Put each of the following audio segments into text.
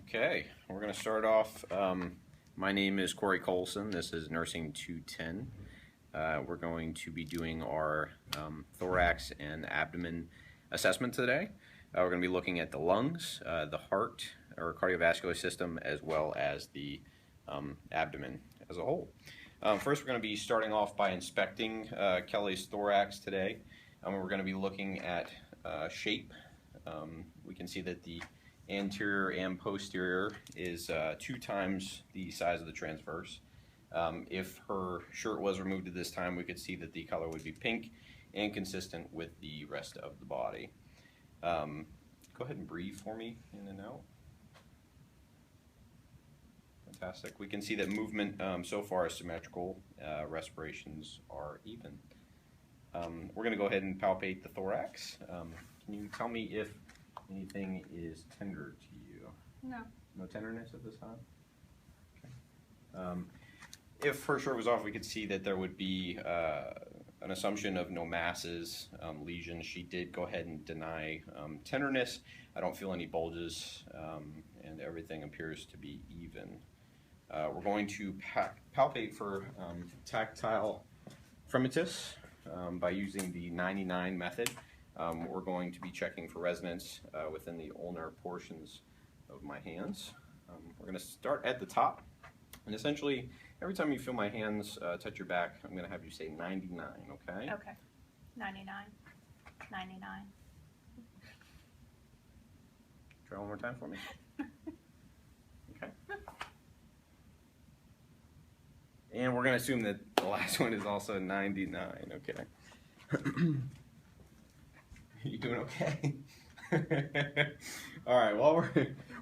Okay, we're going to start off. My name is C.Colson. This is Nursing 210. We're going to be doing our thorax and abdomen assessment today. We're going to be looking at the lungs, the heart or cardiovascular system, as well as the abdomen as a whole. First, we're going to be starting off by inspecting Kelly's thorax today. We're going to be looking at shape. We can see that the anterior and posterior is 2 times the size of the transverse. If her shirt was removed at this time, we could see that the color would be pink and consistent with the rest of the body. Go ahead and breathe for me, in and out. Fantastic. We can see that movement so far is symmetrical. Respirations are even. We're going to go ahead and palpate the thorax. Can you tell me if anything is tender to you? No. No tenderness at this time? Okay. If her shirt was off, we could see that there would be an assumption of no masses, lesions. She did go ahead and deny tenderness. I don't feel any bulges, and everything appears to be even. We're going to palpate for tactile fremitus by using the 99 method. We're going to be checking for resonance within the ulnar portions of my hands. We're going to start at the top, and essentially every time you feel my hands touch your back, I'm going to have you say 99, okay? Okay. 99. 99. Try one more time for me. Okay. And we're going to assume that the last one is also 99, okay? You doing okay? All right. While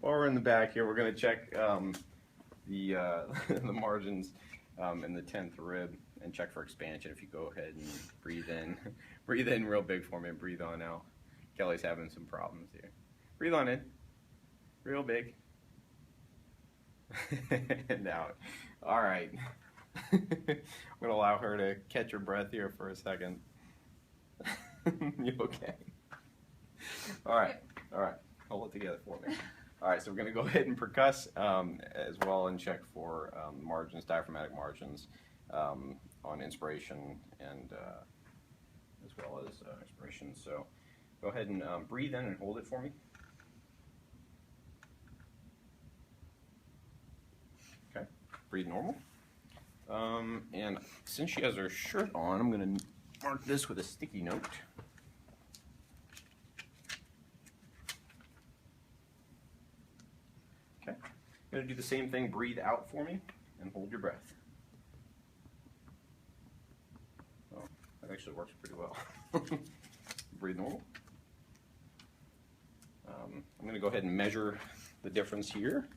we're in the back here, we're going to check the margins in the 10th rib and check for expansion. If you go ahead and breathe in real big for me, and breathe on out. Kelly's having some problems here. Breathe on in, real big, and out. All right. I'm going to allow her to catch her breath here for a second. You okay? All right, hold it together for me. All right, so we're going to go ahead and percuss as well and check for margins, diaphragmatic margins on inspiration and as well as expiration. So go ahead and breathe in and hold it for me. Okay, breathe normal. And since she has her shirt on, I'm going to mark this with a sticky note. Okay, I'm going to do the same thing. Breathe out for me and hold your breath. Oh, that actually works pretty well. Breathe normal. I'm going to go ahead and measure the difference here.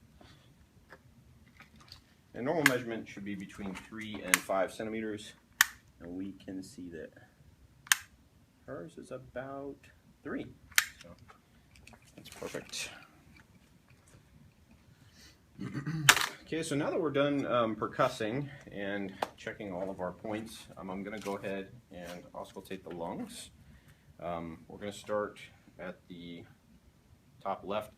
A normal measurement should be between 3 and 5 centimeters, and we can see that hers is about 3. So that's perfect. Okay, so now that we're done percussing and checking all of our points, I'm going to go ahead and auscultate the lungs. We're going to start at the top left.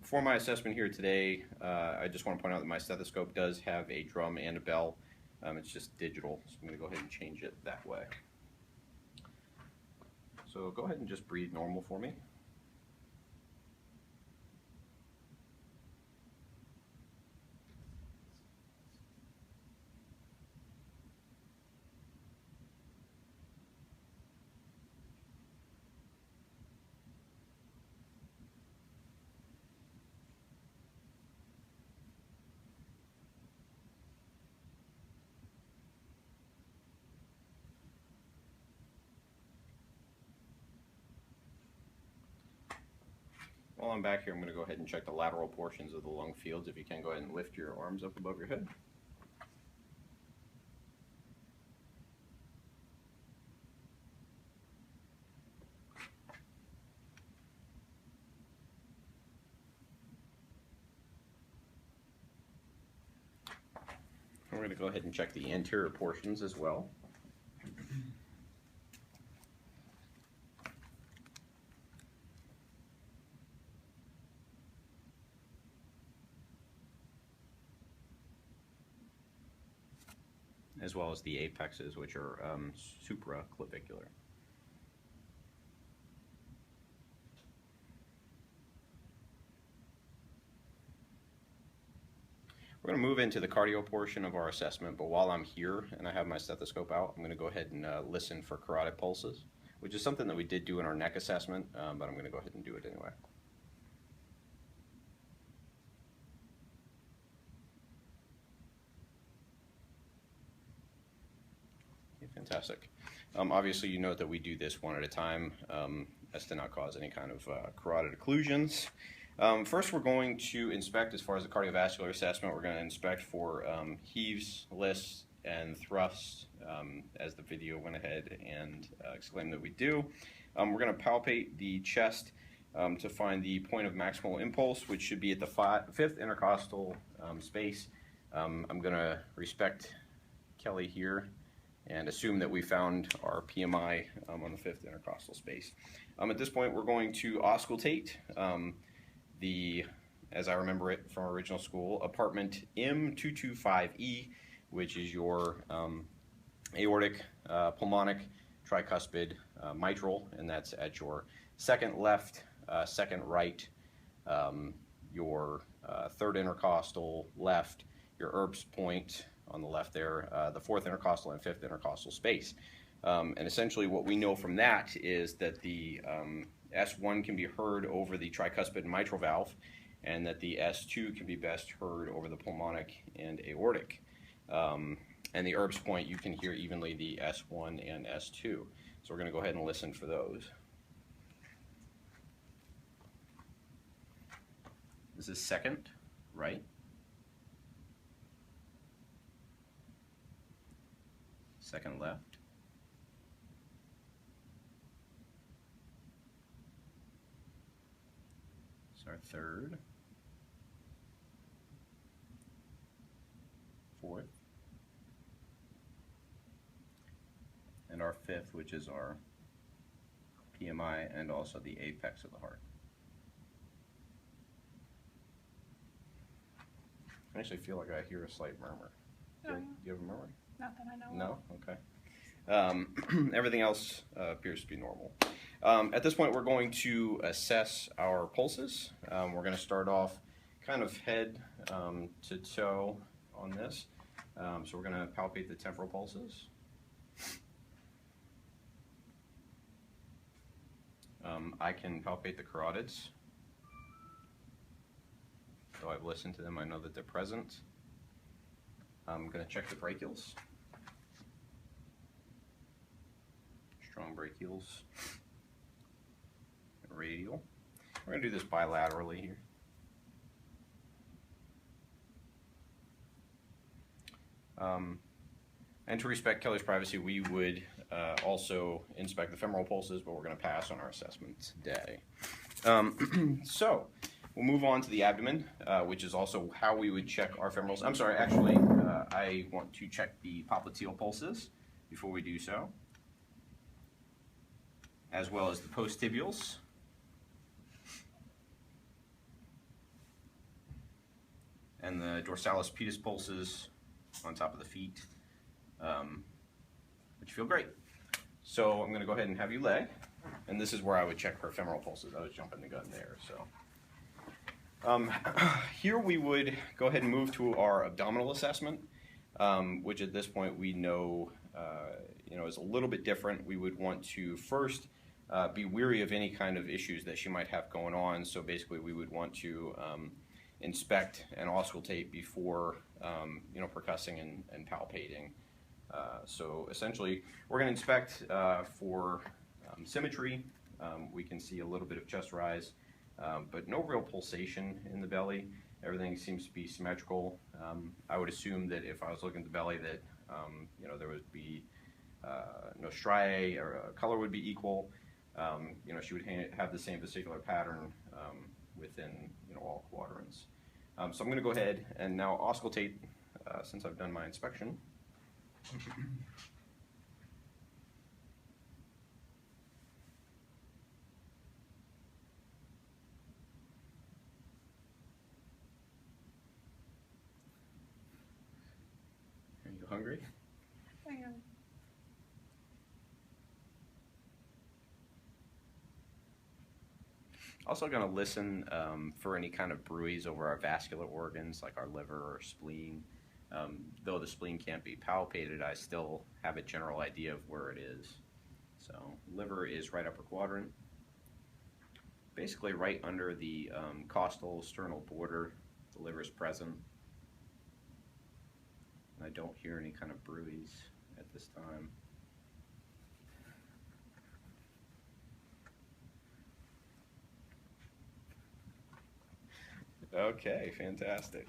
For my assessment here today, I just want to point out that my stethoscope does have a drum and a bell. It's just digital, so I'm going to go ahead and change it that way. So go ahead and just breathe normal for me. While I'm back here, I'm going to go ahead and check the lateral portions of the lung fields. If you can, go ahead and lift your arms up above your head. We're going to go ahead and check the anterior portions as well. as well as the apexes, which are supraclavicular. We're going to move into the cardio portion of our assessment, but while I'm here and I have my stethoscope out, I'm going to go ahead and listen for carotid pulses, which is something that we did do in our neck assessment, but I'm going to go ahead and do it anyway. Okay, fantastic. Obviously, you note that we do this one at a time as to not cause any kind of carotid occlusions. First, we're going to inspect, as far as the cardiovascular assessment, we're going to inspect for heaves, lists, and thrusts, as the video went ahead and exclaimed that we do. We're going to palpate the chest to find the point of maximal impulse, which should be at the fifth intercostal space. I'm going to respect Kelly here and assume that we found our PMI on the fifth intercostal space. At this point, we're going to auscultate as I remember it from original school, apartment M225E, which is your aortic, pulmonic, tricuspid, mitral, and that's at your second left, second right, your third intercostal left, your Erb's point on the left there, the fourth intercostal and fifth intercostal space. And essentially what we know from that is that the S1 can be heard over the tricuspid and mitral valve, and that the S2 can be best heard over the pulmonic and aortic. And the Erb's point, you can hear evenly the S1 and S2. So we're going to go ahead and listen for those. This is second, right. Second left. Our third, fourth, and our fifth, which is our PMI and also the apex of the heart. I actually feel like I hear a slight murmur. Do you have a murmur? Not that I know of. No? Okay. Everything else appears to be normal. At this point, we're going to assess our pulses. We're going to start off kind of head to toe on this. So we're going to palpate the temporal pulses. I can palpate the carotids. Though I've listened to them, I know that they're present. I'm going to check the brachials. Strong brachials. Radial. We're going to do this bilaterally here. And to respect Kelly's privacy, we would also inspect the femoral pulses, but we're going to pass on our assessment today. So we'll move on to the abdomen, which is also how we would check our femorals. I'm sorry, actually, I want to check the popliteal pulses before we do so, as well as the posttibials. And the dorsalis pedis pulses on top of the feet, which feel great. So I'm going to go ahead and have you lay, and this is where I would check her femoral pulses. I was jumping the gun there. So here we would go ahead and move to our abdominal assessment, which at this point we know, is a little bit different. We would want to first be weary of any kind of issues that she might have going on. So basically, we would want to inspect and auscultate before percussing and palpating. So essentially, we're going to inspect for symmetry. We can see a little bit of chest rise, but no real pulsation in the belly. Everything seems to be symmetrical. I would assume that if I was looking at the belly that there would be no striae, or color would be equal. She would have the same vesicular pattern within all quadrants. So I'm going to go ahead and now auscultate since I've done my inspection. Are you hungry? Also going to listen for any kind of bruise over our vascular organs like our liver or spleen. Though the spleen can't be palpated, I still have a general idea of where it is. So liver is right upper quadrant, basically right under the costal sternal border. The liver is present. And I don't hear any kind of bruise at this time. Okay, fantastic.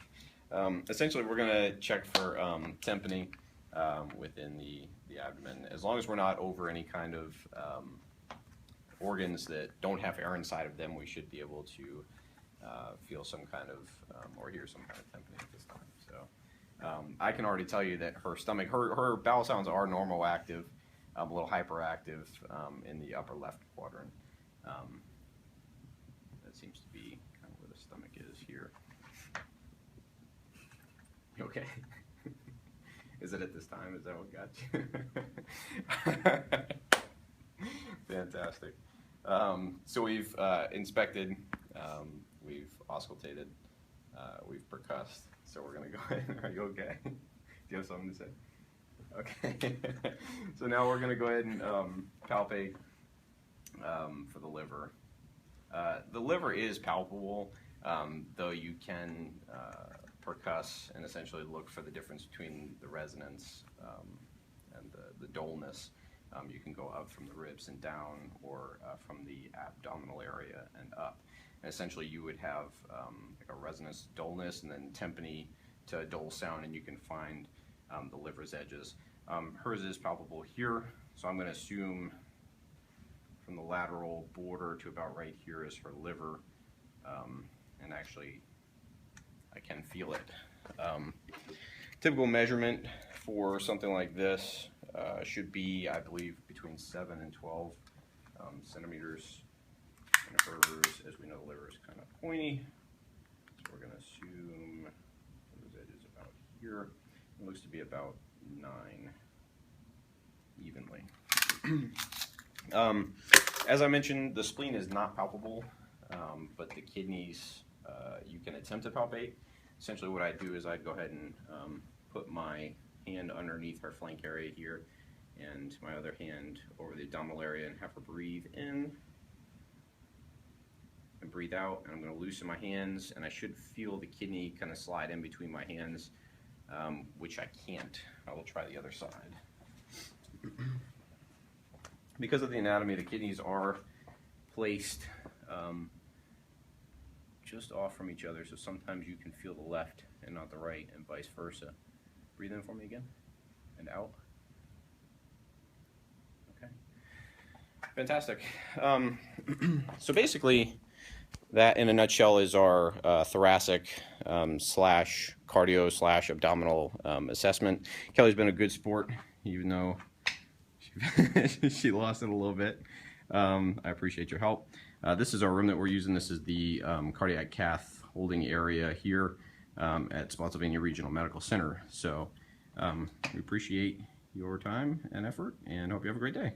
Essentially, we're going to check for tympany within the abdomen. As long as we're not over any kind of organs that don't have air inside of them, we should be able to feel some kind of, or hear some kind of tympany at this time. So I can already tell you that her stomach, her bowel sounds are normal active, a little hyperactive in the upper left quadrant. That seems to be kind of where the stomach is here. Okay. Is it at this time? Is that what got you? Fantastic. So we've inspected, we've auscultated, we've percussed. So we're going to go ahead. Are you okay? Do you have something to say? Okay. So now we're going to go ahead and palpate for the liver. The liver is palpable, though you can percuss and essentially look for the difference between the resonance and the dullness. You can go up from the ribs and down, or from the abdominal area and up. And essentially you would have like a resonance dullness and then tympany to a dull sound, and you can find the liver's edges. Hers is palpable here, so I'm going to assume from the lateral border to about right here is her liver, and actually I can feel it. Typical measurement for something like this should be, I believe, between 7 and 12 centimeters. And hers, as we know, the liver is kind of pointy, so we're going to assume those edges about here. It looks to be about 9 evenly. As I mentioned, the spleen is not palpable, but the kidneys you can attempt to palpate. Essentially what I do is I'd go ahead and put my hand underneath her flank area here and my other hand over the abdominal area and have her breathe in and breathe out. And I'm going to loosen my hands, and I should feel the kidney kind of slide in between my hands, which I can't. I will try the other side. Because of the anatomy, the kidneys are placed just off from each other, so sometimes you can feel the left and not the right, and vice versa. Breathe in for me again, and out. Okay. Fantastic. So basically, that in a nutshell is our thoracic slash cardio slash abdominal assessment. Kelly's been a good sport, even though she lost it a little bit. I appreciate your help. This is our room that we're using. This is the cardiac cath holding area here at Spotsylvania Regional Medical Center. So we appreciate your time and effort, and hope you have a great day.